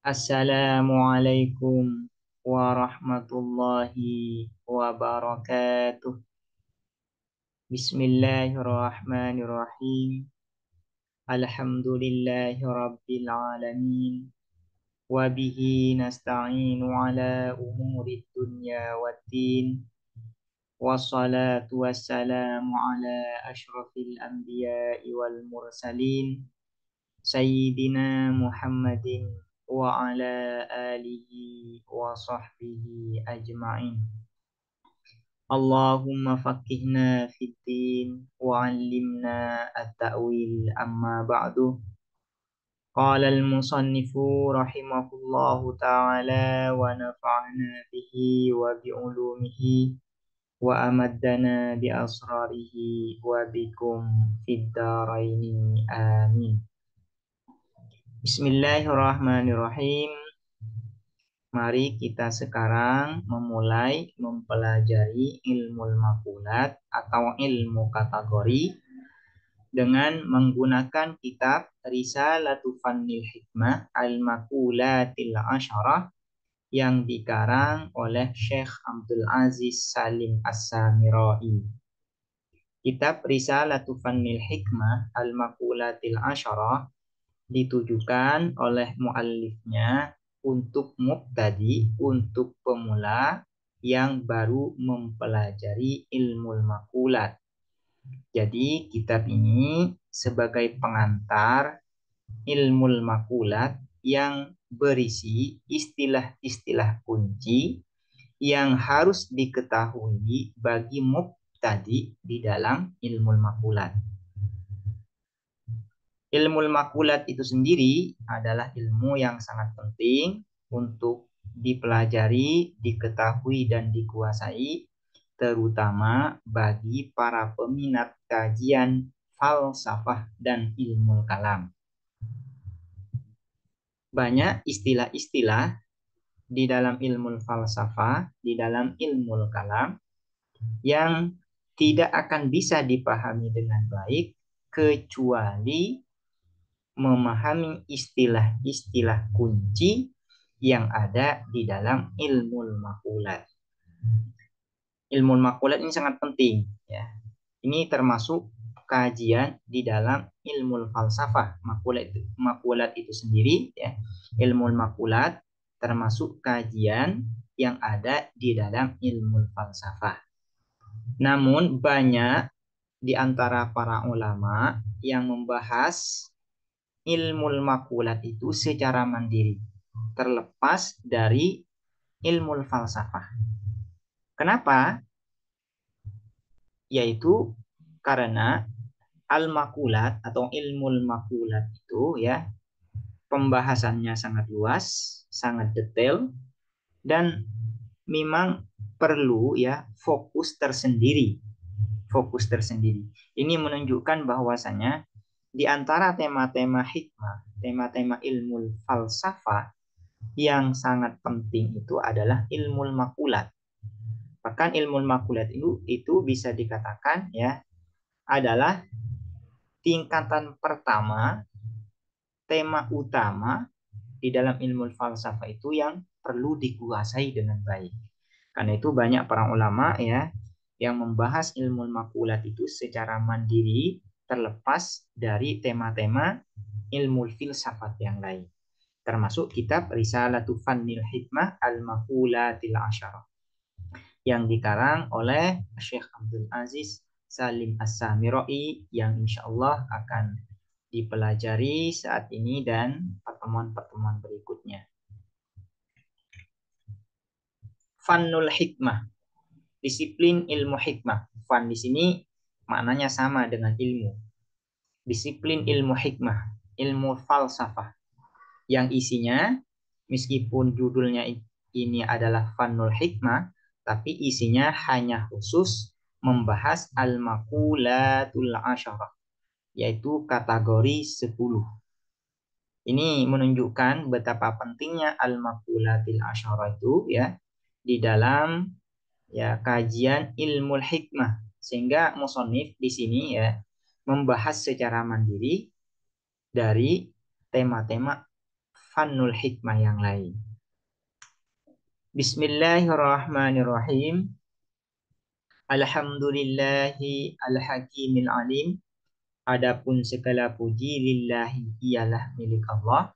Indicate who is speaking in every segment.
Speaker 1: Assalamualaikum warahmatullahi wabarakatuh. Bismillahirrahmanirrahim. Alhamdulillahi rabbil alamin. Wabihi nasta'inu ala umuri dunya waddin. Wassalatu wassalamu ala ashrafil anbiya'i wal mursalin. Sayyidina Muhammadin wa ala alihi wa sahbihi ajma'in. Allahumma faqihna fid din wa 'allimna at-ta'wil amma ba'du. Qala al-musannifu rahimahullahu ta'ala wa nafa'na bihi wa bi 'ulumihi wa amaddana bi asrarihi wa bikum fid dharaini amin. Bismillahirrahmanirrahim. Mari kita sekarang memulai mempelajari ilmu makulat atau ilmu kategori dengan menggunakan kitab Risalatu Fannil Hikmah Al-Makulatil Asyarah yang dikarang oleh Syekh Abdul Aziz Salim As-Samirai. Kitab Risalatu Fannil Hikmah Al-Makulatil Asyarah ditujukan oleh muallifnya untuk mubtadi, untuk pemula yang baru mempelajari ilmu makulat. Jadi kitab ini sebagai pengantar ilmu makulat yang berisi istilah-istilah kunci yang harus diketahui bagi mubtadi di dalam ilmu makulat. Ilmu makulat itu sendiri adalah ilmu yang sangat penting untuk dipelajari, diketahui, dan dikuasai, terutama bagi para peminat kajian falsafah dan ilmu kalam. Banyak istilah-istilah di dalam ilmu falsafah, di dalam ilmu kalam, yang tidak akan bisa dipahami dengan baik kecuali memahami istilah-istilah kunci yang ada di dalam ilmu makulat. Ilmu makulat ini sangat penting, ya. Ini termasuk kajian di dalam ilmu falsafah. Makulat itu sendiri, ya. Ilmu makulat termasuk kajian yang ada di dalam ilmu falsafah. Namun banyak di antara para ulama yang membahas ilmu makulat itu secara mandiri, terlepas dari ilmu falsafah. Kenapa? Yaitu karena al-makulat atau ilmu makulat itu, ya, pembahasannya sangat luas, sangat detail, dan memang perlu, ya, fokus tersendiri. Ini menunjukkan bahwasanya di antara tema-tema hikmah, tema-tema ilmu falsafah yang sangat penting itu adalah ilmu makulat. Bahkan ilmu makulat itu bisa dikatakan, ya, adalah tingkatan pertama, tema utama di dalam ilmu falsafah itu yang perlu dikuasai dengan baik. Karena itu banyak para ulama, ya, yang membahas ilmu makulat itu secara mandiri, terlepas dari tema-tema ilmu filsafat yang lain, termasuk kitab Risalatu Fannil Hikmah Al-Makulatil Asyarah yang dikarang oleh Syekh Abdul Aziz Salim As-Samirai, yang insya Allah akan dipelajari saat ini dan pertemuan-pertemuan berikutnya. Fannul Hikmah, disiplin ilmu hikmah. Fan di sini maknanya sama dengan ilmu. Disiplin ilmu hikmah, ilmu falsafah, yang isinya meskipun judulnya ini adalah Fannul Hikmah, tapi isinya hanya khusus membahas al-makulatul asyarah, yaitu kategori 10. Ini menunjukkan betapa pentingnya al-makulatil asyarah itu, ya, di dalam, ya, kajian ilmu hikmah, sehingga musonif di sini, ya, membahas secara mandiri dari tema-tema fannul hikmah yang lain. Bismillahirrahmanirrahim. Alhamdulillahi al-hakimil alim. Adapun segala puji lillahi ialah milik Allah.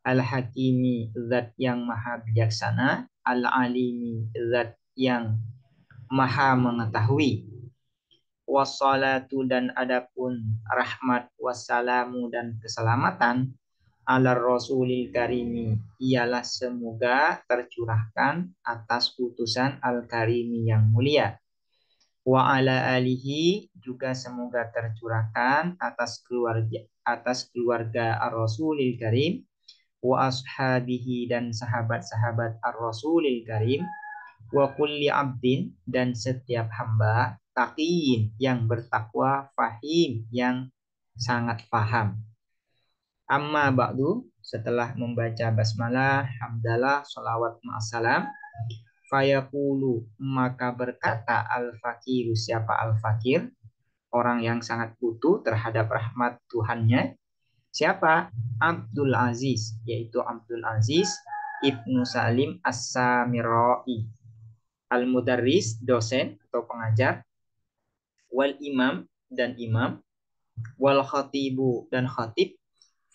Speaker 1: Al-hakimi zat yang maha bijaksana. Al-alimi zat yang maha mengetahui. Wassalatu dan adapun rahmat wassalamu dan keselamatan ala rasulil karimi ialah semoga tercurahkan atas utusan al-karimi yang mulia. Wa ala alihi juga semoga tercurahkan atas keluarga ar-rasulil karim. Wa ashabihi dan sahabat-sahabat ar-rasulil karim. Wa kulli abdin dan setiap hamba taqiyin yang bertakwa, fahim yang sangat paham. Amma ba'du, setelah membaca basmalah, hamdalah, salawat ma'asalam, fayaqulu maka berkata al-fakiru, siapa al-fakir? Orang yang sangat butuh terhadap rahmat Tuhannya. Siapa? Abdul Aziz, yaitu Abdul Aziz Ibnu Salim As-Samirai. Al-Mudarris, dosen atau pengajar. Wal imam dan imam. Wal khatibu dan khatib.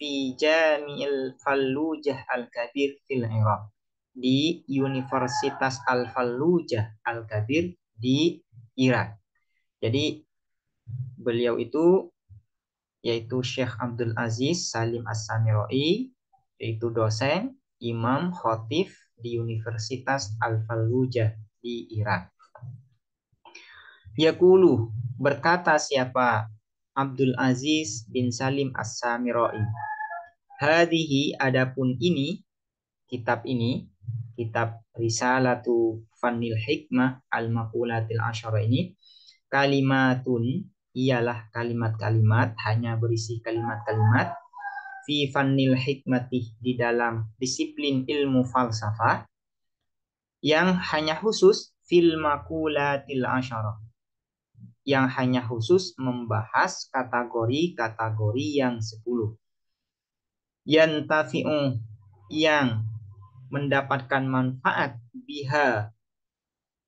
Speaker 1: Fi Jami'il Fallujah Al-Kabir fil Iraq. Di Universitas Al-Fallujah Al-Kabir di Irak. Jadi beliau itu yaitu Syekh Abdul Aziz Salim As-Samirai, yaitu dosen, imam, khatib di Universitas Al-Fallujah di Irak. Yaqulu berkata siapa? Abdul Aziz bin Salim As-Samirai. Hadhihi adapun ini, kitab Risalatu Fannil Hikmah Al-Maqulatil Asyara ini, kalimatun ialah kalimat-kalimat, hanya berisi kalimat-kalimat, fi fannil hikmati di dalam disiplin ilmu falsafah, yang hanya khusus fil maqulatil asyara, yang hanya khusus membahas kategori-kategori yang 10. Yantafi'u yang mendapatkan manfaat biha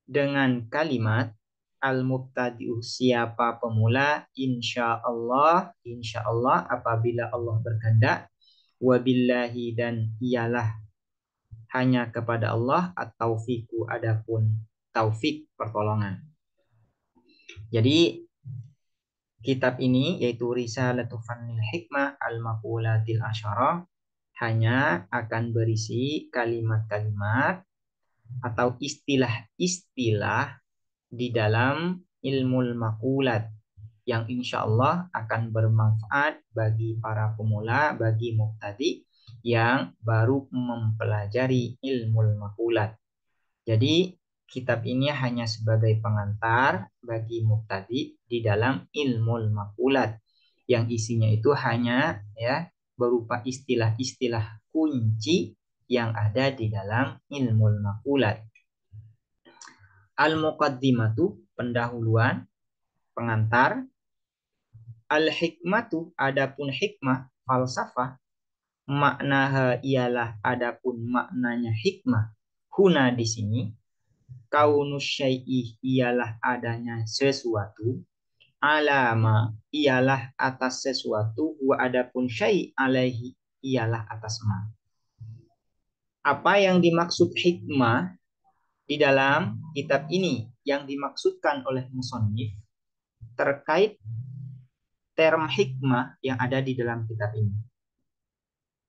Speaker 1: dengan kalimat al-mubtadi'u siapa pemula, insya Allah apabila Allah berkehendak, wabillahi dan ialah hanya kepada Allah at-taufiqu adapun taufik pertolongan. Jadi kitab ini yaitu Risalatu Fannil Hikmah Al-Maqulatil Asyara hanya akan berisi kalimat-kalimat atau istilah-istilah di dalam ilmu maqulat yang insya Allah akan bermanfaat bagi para pemula, bagi mubtadi yang baru mempelajari ilmu maqulat. Jadi kitab ini hanya sebagai pengantar bagi mubtadi di dalam ilmu maqulat yang isinya itu hanya berupa istilah-istilah kunci yang ada di dalam ilmu maqulat. Al-muqaddimatu pendahuluan, pengantar. Al-hikmatu adapun hikmah, falsafah. Maknaha ialah adapun maknanya hikmah. Huna di sini. Kaunus syai'i ialah adanya sesuatu. Alama ialah atas sesuatu. Wa adapun syai' alaihi ialah atas ma. Apa yang dimaksud hikmah di dalam kitab ini yang dimaksudkan oleh musannif terkait term hikmah yang ada di dalam kitab ini.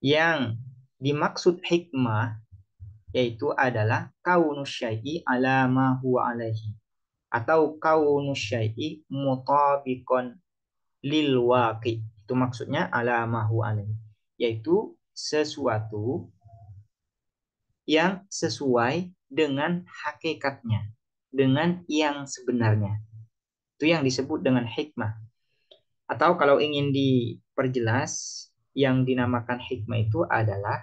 Speaker 1: Yang dimaksud hikmah yaitu adalah kaunus syai'i ala ma huwa alaihi, atau kaunus syai'i mutabiqan lil waqi. Itu maksudnya ala ma huwa alaihi, yaitu sesuatu yang sesuai dengan hakikatnya, dengan yang sebenarnya. Itu yang disebut dengan hikmah. Atau kalau ingin diperjelas, yang dinamakan hikmah itu adalah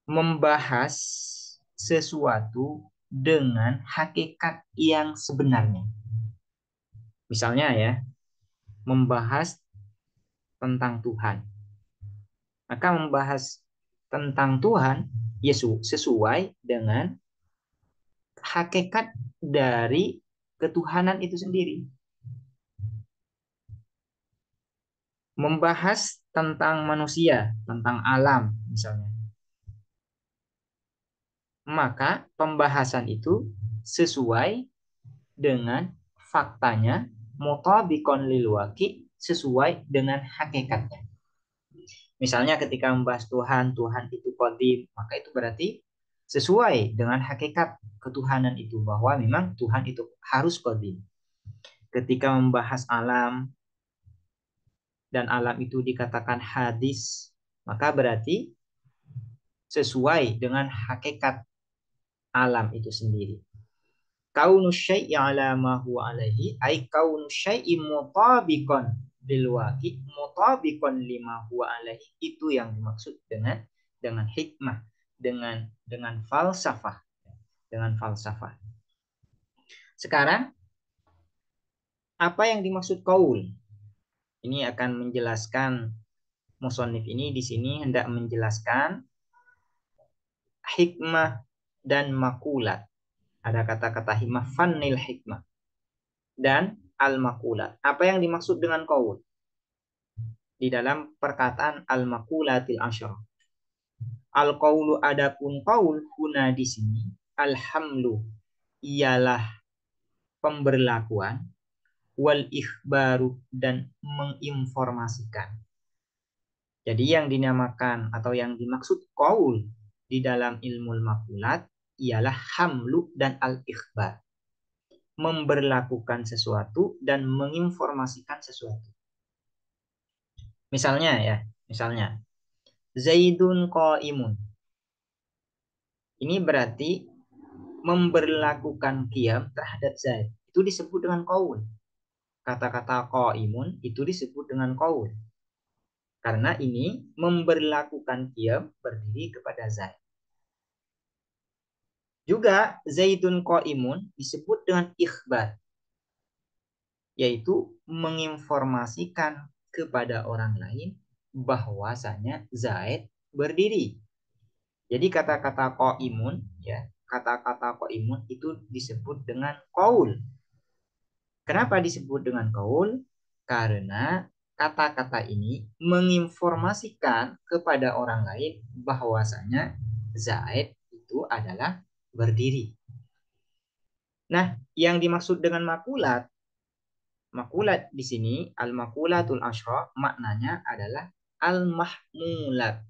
Speaker 1: membahas sesuatu dengan hakikat yang sebenarnya. Misalnya membahas tentang Tuhan. Maka membahas tentang Tuhan Yesus sesuai dengan hakikat dari ketuhanan itu sendiri. Membahas tentang manusia, tentang alam misalnya. Maka pembahasan itu sesuai dengan faktanya, mutabikon lil waqi, sesuai dengan hakikatnya. Misalnya ketika membahas Tuhan, Tuhan itu qadim, maka itu berarti sesuai dengan hakikat ketuhanan itu, bahwa memang Tuhan itu harus qadim. Ketika membahas alam dan alam itu dikatakan hadis, maka berarti sesuai dengan hakikat alam itu sendiri. Kaunu syai'i ala ma huwa alaihi, ay kaunu syai'i mutabiqan bil waqi, mutabiqan lima huwa alaihi, itu yang dimaksud dengan hikmah, dengan falsafah, dengan falsafah. Sekarang apa yang dimaksud qaul? Ini akan menjelaskan, musannif ini di sini hendak menjelaskan hikmah dan makulat. Ada kata-kata hikmah, fannil hikmah, dan al-makulat. Apa yang dimaksud dengan qaul? Di dalam perkataan al-makulatil asyarah. Al-qaulu, adapun qaul huna di sini, alhamlu ialah pemberlakuan, wal ikhbaru dan menginformasikan. Jadi yang dinamakan atau yang dimaksud qaul di dalam ilmu makulat ialah hamlu dan al-ikhbar. Memberlakukan sesuatu dan menginformasikan sesuatu. Misalnya Zaidun qaimun. Ini berarti memberlakukan qiyam terhadap Zaid. Itu disebut dengan qaul. Kata-kata qaimun itu disebut dengan qaul. Karena ini memberlakukan qiyam berdiri kepada Zaid. Juga Zaidun qaimun disebut dengan ikhbar, yaitu menginformasikan kepada orang lain bahwasanya Zaid berdiri. Jadi kata-kata qaimun, ya, kata-kata qaimun itu disebut dengan qaul. Kenapa disebut dengan qaul? Karena kata-kata ini menginformasikan kepada orang lain bahwasanya Zaid itu adalah berdiri. Nah, yang dimaksud dengan makulat, makulat di sini al-makulatul asyra, maknanya adalah al-mahmulat,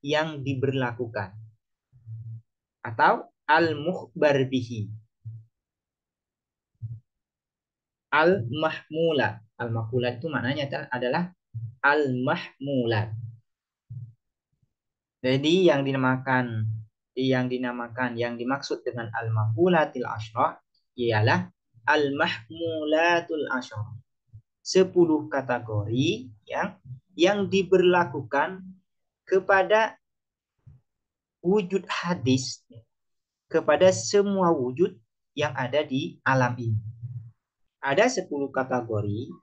Speaker 1: yang diberlakukan, atau al-mukhbar bihi. Al-mahmulat. Al-mahmulat itu maknanya adalah al-mahmulat. Jadi yang dimaksud dengan al-mahmulatil asyra ialah al-mahmulatul asyra. 10 kategori yang diberlakukan kepada wujud hadis, kepada semua wujud yang ada di alam ini. Ada 10 kategori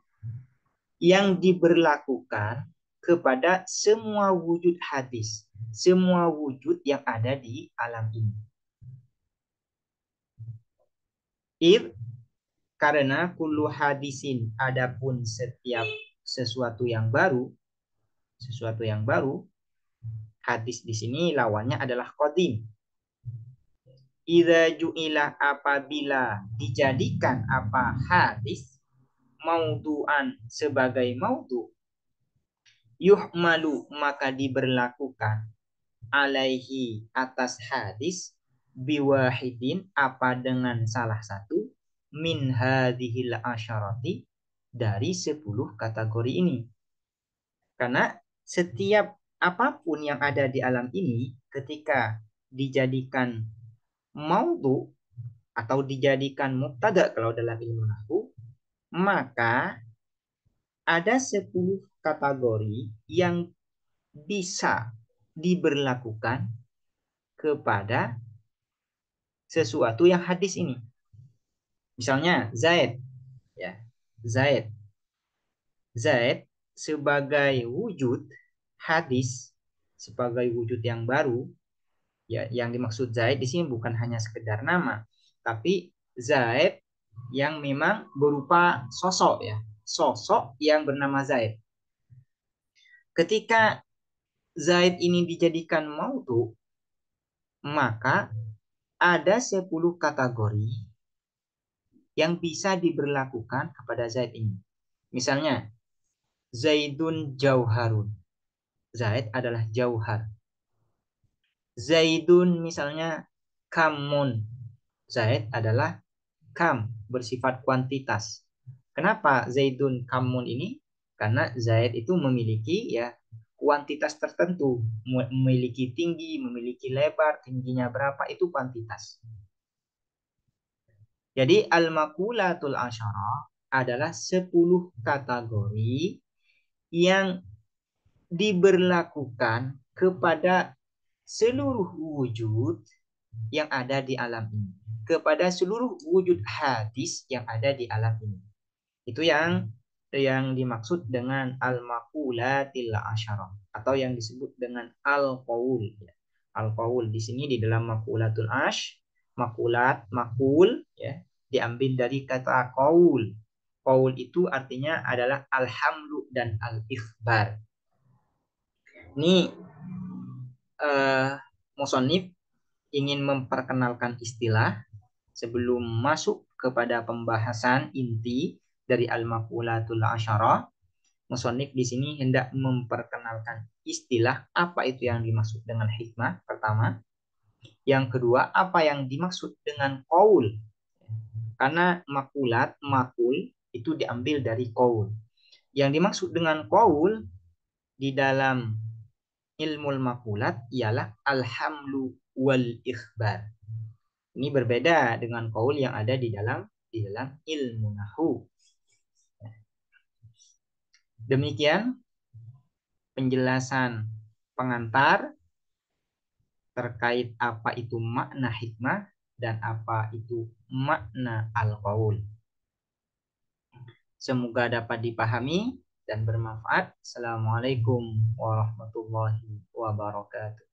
Speaker 1: yang diberlakukan kepada semua wujud hadis, semua wujud yang ada di alam ini. Karena kullu hadisin, adapun setiap sesuatu yang baru, hadis di sini lawannya adalah qadim. Idza ju'ila, apabila dijadikan apa hadis maudu'an sebagai maudu, yuhmalu maka diberlakukan alaihi atas hadis biwahidin apa dengan salah satu min hadhil asyarati dari 10 kategori ini. Karena setiap apapun yang ada di alam ini ketika dijadikan maudhu atau dijadikan mubtada kalau dalam ilmu nahwu, maka ada 10 kategori yang bisa diberlakukan kepada sesuatu yang hadis ini. Misalnya Zaid, ya. Zaid sebagai wujud hadis sebagai wujud yang baru, ya yang dimaksud Zaid di sini bukan hanya sekedar nama, tapi Zaid yang memang berupa sosok ya, sosok yang bernama Zaid. Ketika Zaid ini dijadikan mautu, maka ada 10 kategori yang bisa diberlakukan kepada Zaid ini. Misalnya, Zaidun Jauharun. Zaid adalah jauhar. Zaidun misalnya kamun. Zaid adalah kam, bersifat kuantitas. Kenapa Zaidun kamun ini? Karena Zaid itu memiliki ya kuantitas tertentu, memiliki tinggi, memiliki lebar, tingginya berapa itu kuantitas. Jadi al-maqulatul asyara adalah 10 kategori yang diberlakukan kepada seluruh wujud yang ada di alam ini, kepada seluruh wujud hadis yang ada di alam ini. Itu yang dimaksud dengan al-maqulatil asyarah atau yang disebut dengan al-qaul. Al-qaul di sini di dalam maqulatul makulat, makul ya, diambil dari kata qaul. Qaul itu artinya adalah alhamdu dan al-ikhbar. Ini musonif ingin memperkenalkan istilah sebelum masuk kepada pembahasan inti dari al-maqulatul asyarah. Musonif di sini hendak memperkenalkan istilah apa itu yang dimaksud dengan hikmah pertama. Yang kedua, apa yang dimaksud dengan qaul. Karena makul itu diambil dari qaul. Yang dimaksud dengan qaul di dalam ilmu makulat ialah alhamlu wal ikhbar. Ini berbeda dengan qaul yang ada di dalam ilmu nahu. Demikian penjelasan pengantar terkait apa itu makna hikmah dan apa itu makna al-qaul. Semoga dapat dipahami dan bermanfaat. Assalamualaikum warahmatullahi wabarakatuh.